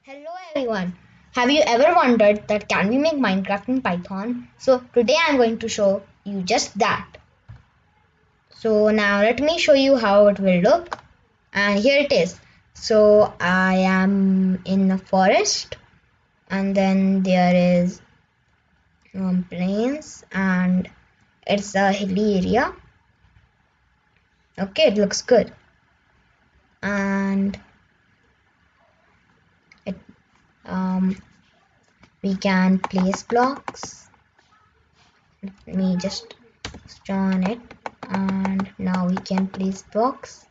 Hello everyone. Have you ever wondered that can we make Minecraft in Python? So today I'm going to show you just that. So now let me show you how it will look. And here it is. So I am in a forest and then there is plains and it's a hilly area. Okay, it looks good. And it we can place blocks. Let me just on it, and now we can place blocks.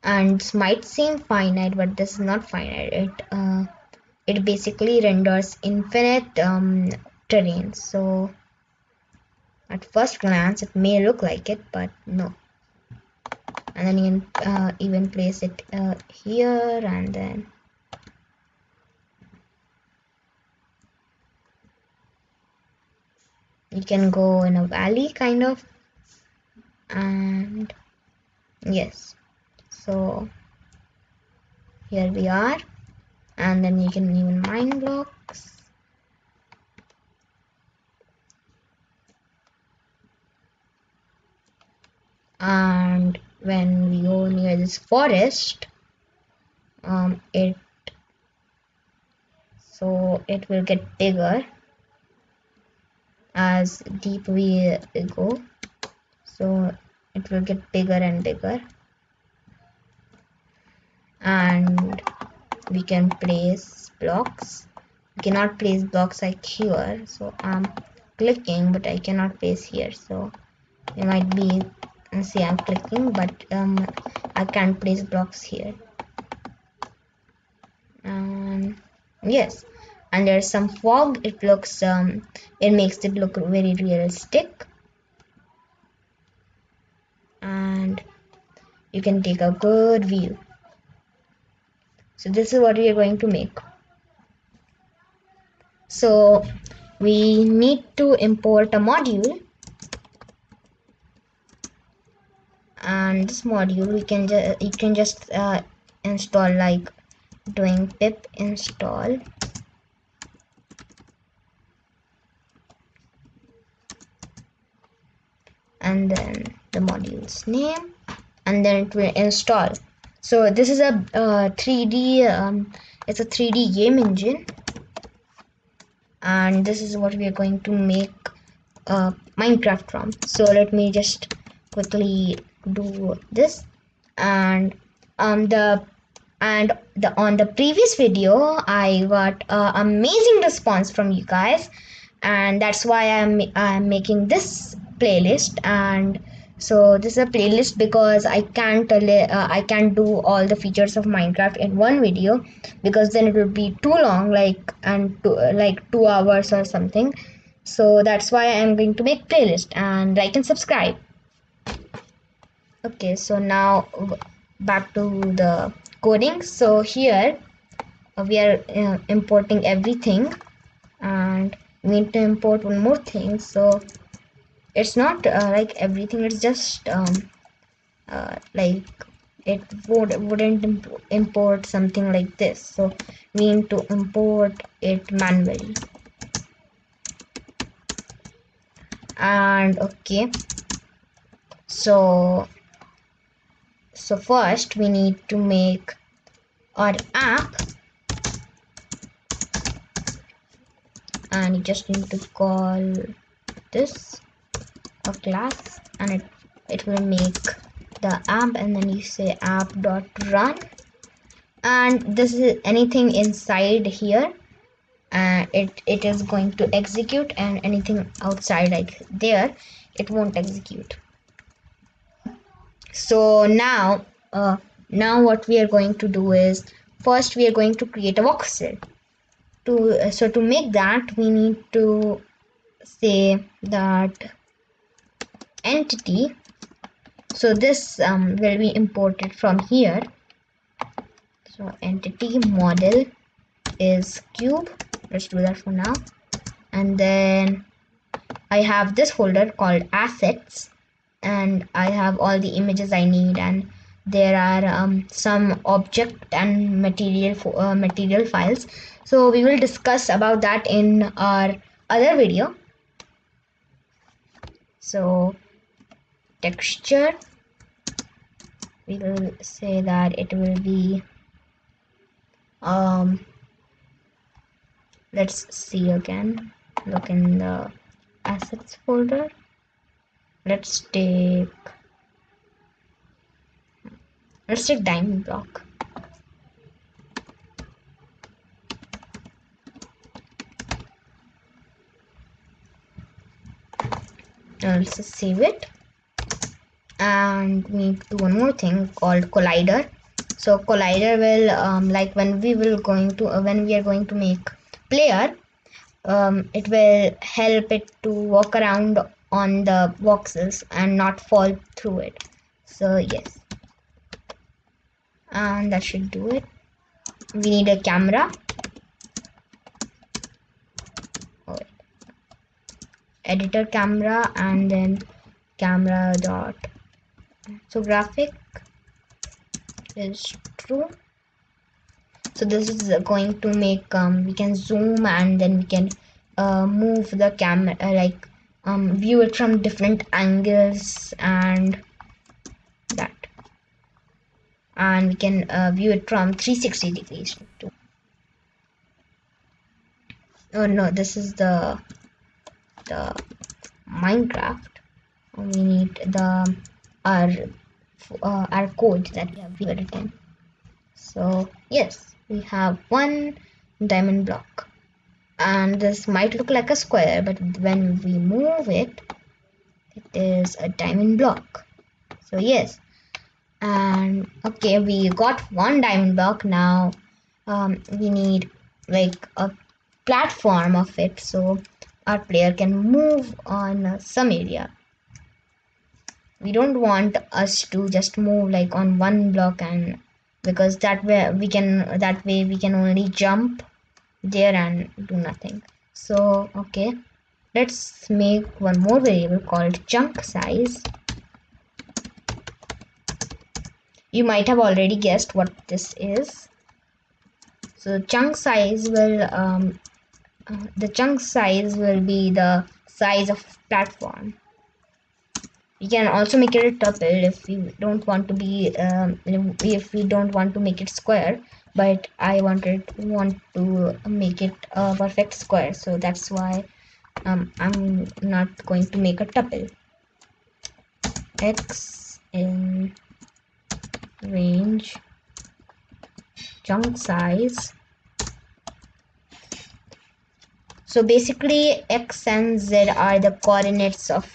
And this might seem finite, but this is not finite. It basically renders infinite terrain. So at first glance it may look like it, but no. And then you can even place it here, and then you can go in a valley kind of. And yes, so here we are. And then you can even mine blocks. And when we go near this forest, it will get bigger as deep we go. So it will get bigger and bigger, and we can place blocks. We cannot place blocks like here, so I'm clicking, but I cannot place here. So you might be see I'm clicking, but I can't place blocks here. Yes, and there's some fog. It looks it makes it look very realistic, and you can take a good view. So this is what we are going to make. So we need to import a module, and this module you can just install like doing pip install, and then the module's name, and then it will install. So this is a 3D it's a 3D game engine, and this is what we are going to make Minecraft from. So let me just quickly do this. And on the previous video I got amazing response from you guys, and that's why I'm making this playlist. And so this is a playlist because I can't do all the features of Minecraft in one video, because then it would be too long, like 2 hours or something. So that's why I'm going to make playlist, and like and subscribe. Okay, so now back to the coding. So here we are importing everything, and we need to import one more thing. So it's not like everything, it's just like it wouldn't import something like this, so we need to import it manually. And okay, so first we need to make our app, and you just need to call this a class, and it will make the app, and then you say app.run, and this is anything inside here, it is going to execute, and anything outside like there, it won't execute. So now what we are going to do is, first we are going to create a voxel. To make that, we need to say that entity. So this will be imported from here. So entity model is cube. Let's do that for now. And then I have this folder called assets, and I have all the images I need, and there are some object and material files. So we will discuss about that in our other video. So texture, we will say that it will be let's see again, look in the assets folder. Let's take diamond block. Let's just save it, and we need to do one more thing called collider. So collider will like when we are going to make player, it will help it to walk around on the boxes and not fall through it. So yes, and that should do it. We need a camera. Editor camera, and then camera dot, so graphic is true. So this is going to make we can zoom, and then we can move the camera, like view it from different angles and that, and we can view it from 360 degrees too. Oh no, this is the Minecraft. We need the our code that we have written. So yes, we have one diamond block, and this might look like a square, but when we move it, it is a diamond block. So yes, and okay, we got one diamond block. Now we need like a platform of it, so our player can move on some area. We don't want us to just move like on one block, and because that way we can only jump there and do nothing. So okay, let's make one more variable called chunk size. You might have already guessed what this is. So chunk size will the chunk size will be the size of platform. We can also make it a tuple if we don't want to be if we don't want to make it square, but I want to make it a perfect square, so that's why I'm not going to make a tuple. X in range chunk size. So basically X and Z are the coordinates of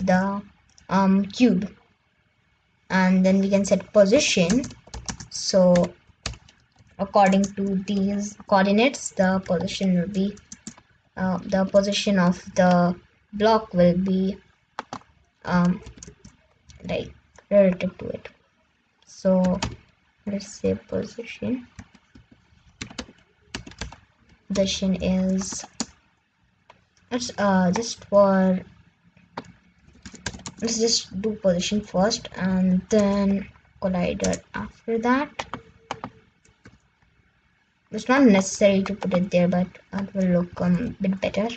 the cube, and then we can set position. So according to these coordinates, the position will be the position of the block will be like relative to it. So let's say position is, let's just do position first and then collider after that. It's not necessary to put it there, but it will look a bit better.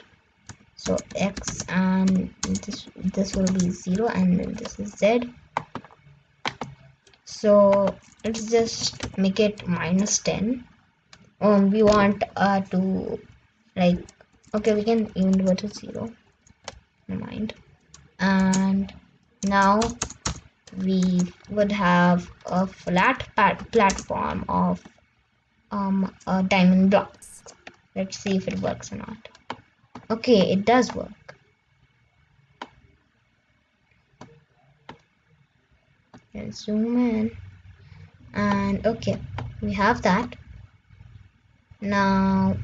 So X, and this will be 0, and then this is Z. So let's just make it -10. We want to like, okay, we can even do it to 0, never mind. And now we would have a flat platform of diamond blocks. Let's see if it works or not. Okay, it does work. Let's zoom in, and okay, we have that now.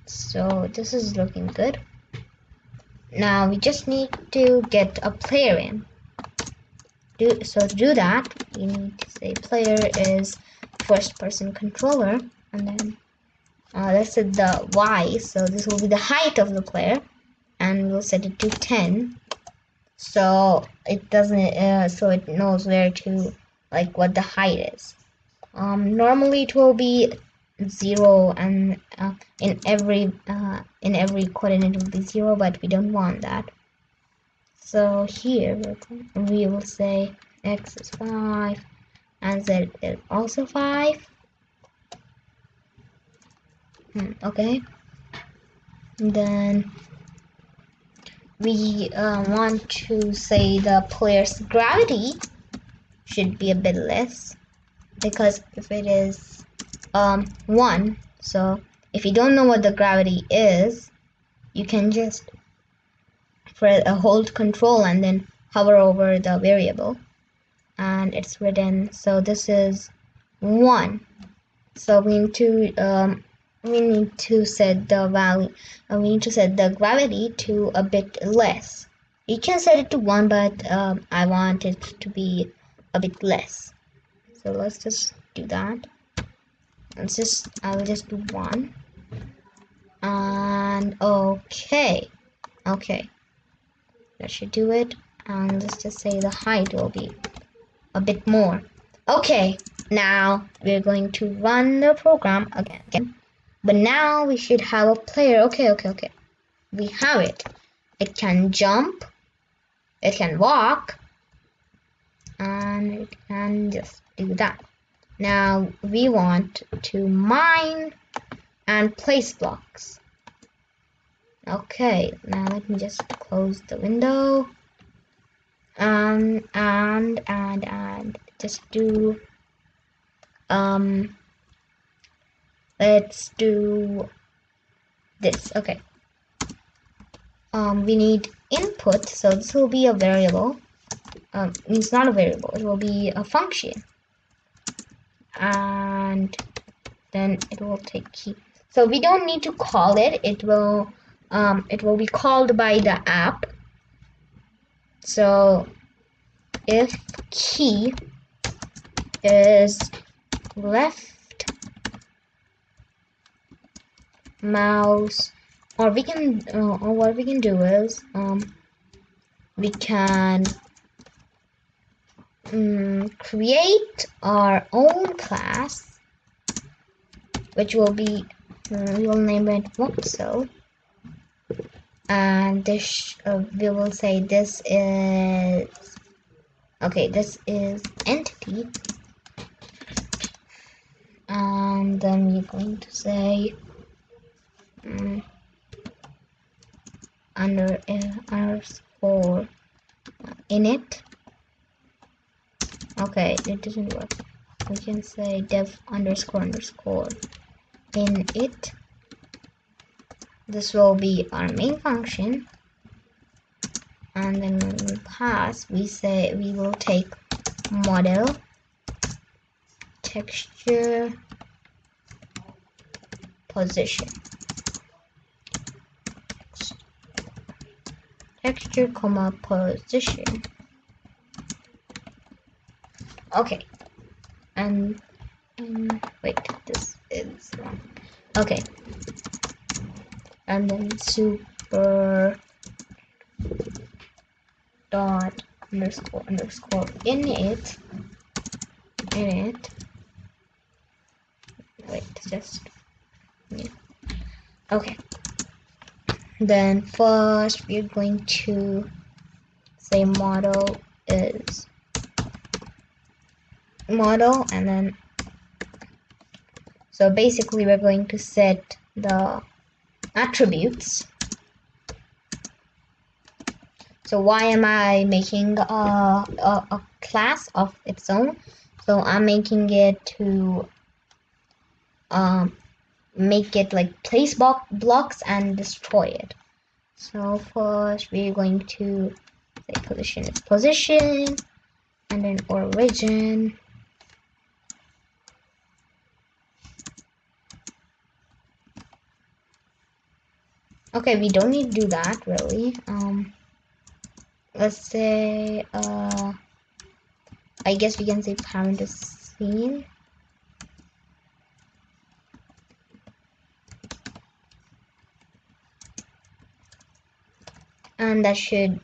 So this is looking good. Now we just need to get a player in. So to do that, you need to say player is first person controller, and then let's set the Y. So this will be the height of the player, and we'll set it to 10. so it doesn't so it knows where to, like, what the height is. Normally it will be 0, and in every coordinate will be 0, but we don't want that. So here we will say x is 5 and z is also 5. Okay, then we want to say the player's gravity should be a bit less, because if it is 1, so if you don't know what the gravity is, you can just hold control and then hover over the variable, and it's written. So this is 1. So we need to set the value. We need to set the gravity to a bit less. You can set it to 1, but I want it to be a bit less. So let's just do that. I will just do 1. And okay, that should do it. And let's just say the height will be a bit more. Okay, now we're going to run the program again. But now we should have a player. Okay. We have it. It can jump, it can walk, and it can just do that. Now we want to mine and place blocks. Okay, now let me just close the window and just do let's do this. Okay, we need input, so this will be a variable. It's not a variable, it will be a function, and then it will take key. So we don't need to call it. It will be called by the app. So if key is left mouse, or we can or what we can do is we can create our own class, which will be we will name it voxel, and this we will say this is entity, and then we're going to say underscore init. Okay, it doesn't work. We can say dev underscore init. This will be our main function, and then when we pass, we will take model texture position, texture comma position. Okay, and wait, this is wrong. Okay, and then super dot underscore init. Wait, just yeah. Okay, then first we're going to say model is model, and then so basically we're going to set the attributes. So why am I making a class of its own? So I'm making it to make it like place blocks and destroy it. So first we're going to say position is position, and then origin. Okay, we don't need to do that really. Let's say I guess we can say parent is scene. And that should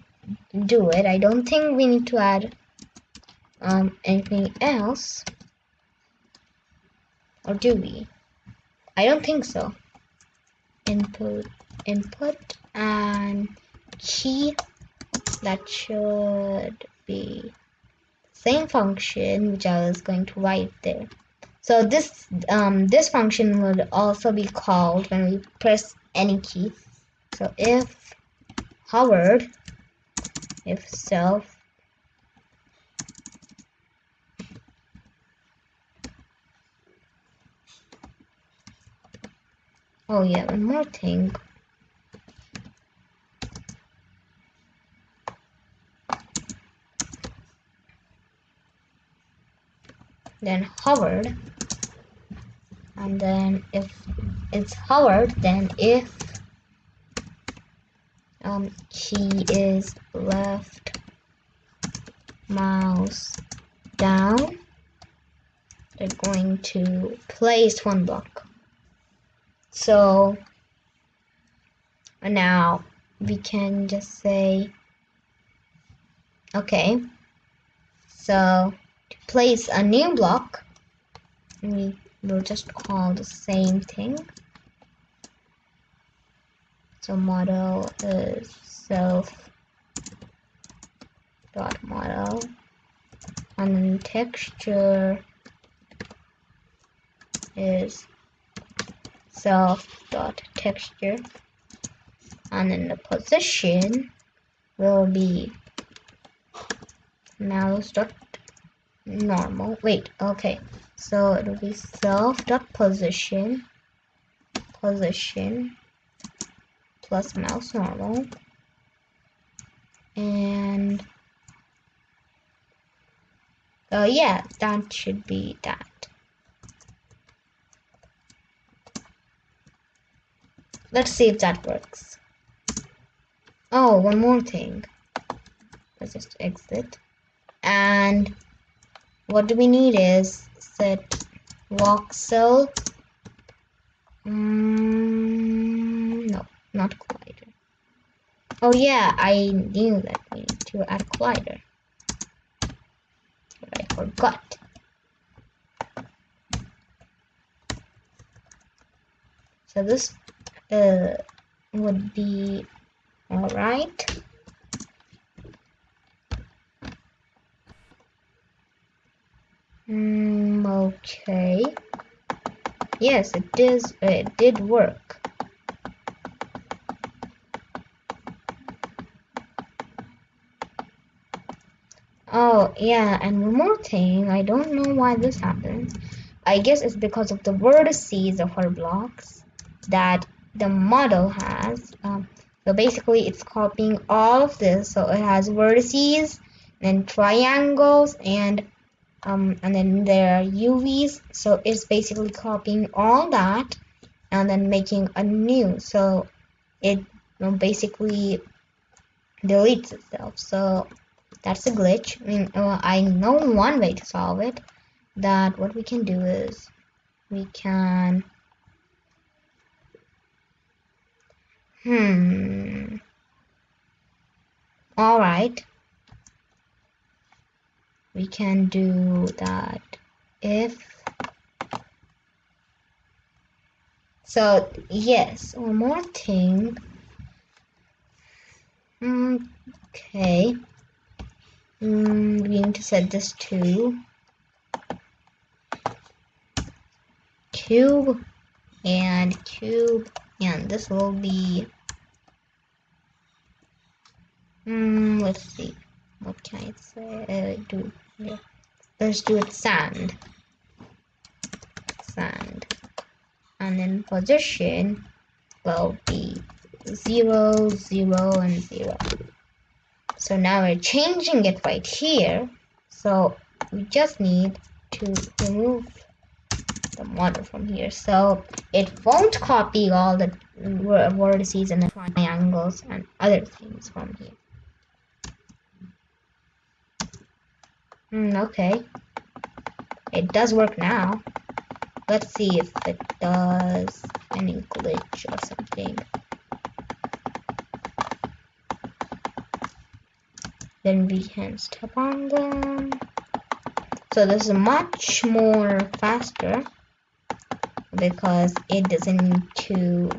do it. I don't think we need to add anything else, or do we? I don't think so. Input and key, that should be same function which I was going to write there. So this this function would also be called when we press any key. So if hovered, if self oh yeah, one more thing. Then hovered, and then if it's hovered, then if key is left mouse down, they're going to place one block. So now we can just say, okay, so to place a new block, we will just call the same thing. So model is self dot model, and then texture is self dot texture, and then the position will be mouse dot normal. Wait, okay, so it will be self dot position plus mouse normal, and yeah, that should be that. Let's see if that works. Oh, one more thing. Let's just exit. And what do we need is set voxel. No, not collider. Oh yeah, I knew that we need to add collider. But I forgot. So this would be alright. Okay. Yes, it is. It did work. Oh yeah, and one more thing. I don't know why this happens. I guess it's because of the vertices of our blocks that the model has. So basically, it's copying all of this. So it has vertices, then triangles, and then there are UVs. So it's basically copying all that and then making a new. So it basically deletes itself. So that's a glitch. I mean, I know one way to solve it. That what we can do is we can all right, we can do that if so. Yes, one more thing. Okay, we need to set this to cube and cube, and this will be let's see, what can I say? Do yeah. Let's do it sand, and then position will be 0, 0, and 0. So now we're changing it right here. So we just need to remove the model from here. So it won't copy all the vertices and the triangles and other things from here. Okay. It does work now. Let's see if it does any glitch or something. then we can step on them. So this is much more faster because it doesn't need to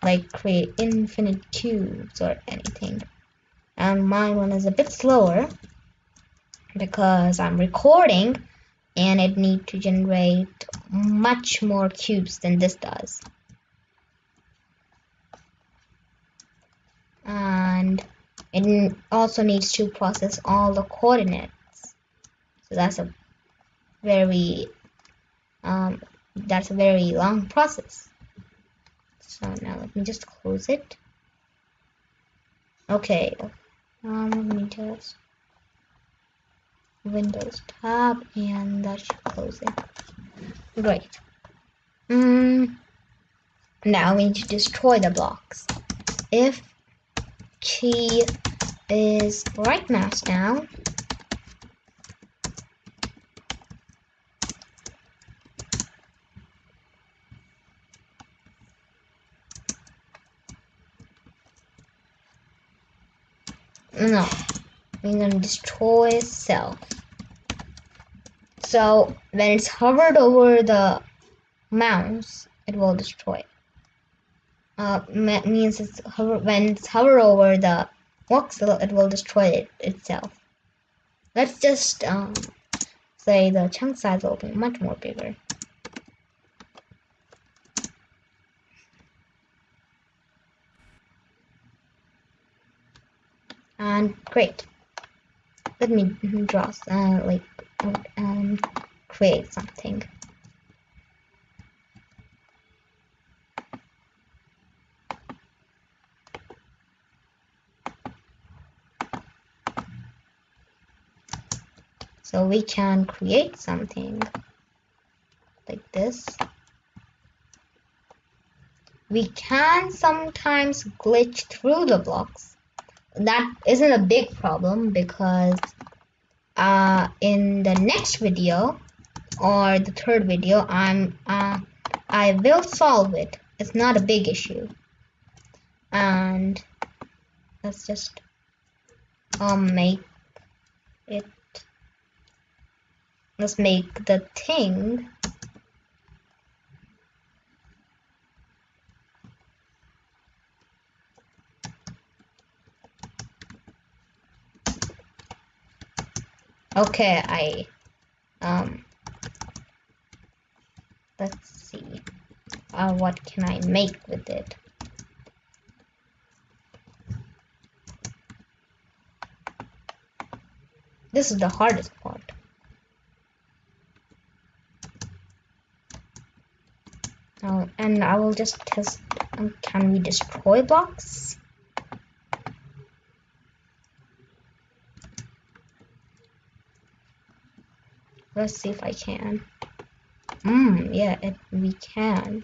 like create infinite cubes or anything. And my one is a bit slower because I'm recording and it needs to generate much more cubes than this does. And it also needs to process all the coordinates. So that's a very long process. So now let me just close it. Okay, let me just Windows tab and that should close it. Great. Now we need to destroy the blocks. If key is right mouse down, no, we're gonna destroy self. So when it's hovered over the mouse, it will destroy. Means when it's hovered over the voxel, it will destroy it itself. Let's just say the chunk size will be much more bigger. And great. Let me draw create something. So we can create something like this. We can sometimes glitch through the blocks. That isn't a big problem because in the next video or the third video, I will solve it. It's not a big issue. And let's just make it. Let's make the thing okay. Let's see. What can I make with it? This is the hardest part. And I will just test, can we destroy blocks? Let's see if I can. Yeah, we can.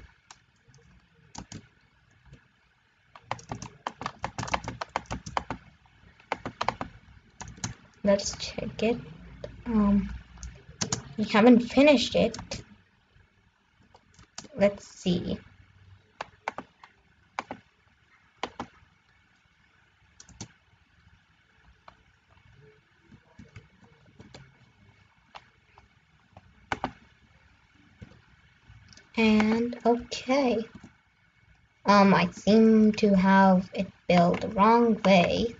Let's check it. We haven't finished it. Let's see. And okay. I seem to have it built the wrong way.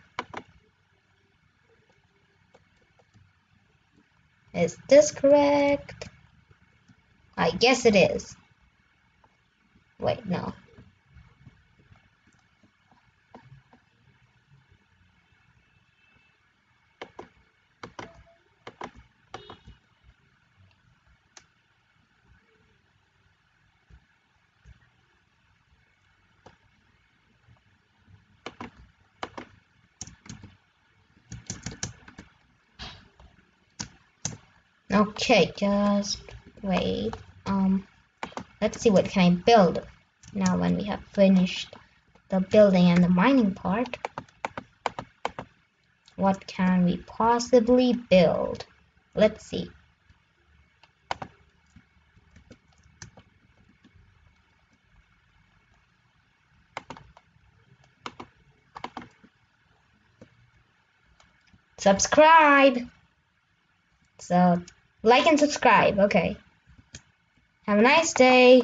Is this correct? I guess it is. Wait, no. Okay, just wait. Let's see what can I build now when we have finished the building and the mining part. What can we possibly build? Let's see. subscribe. So like and subscribe. Okay. Have a nice day.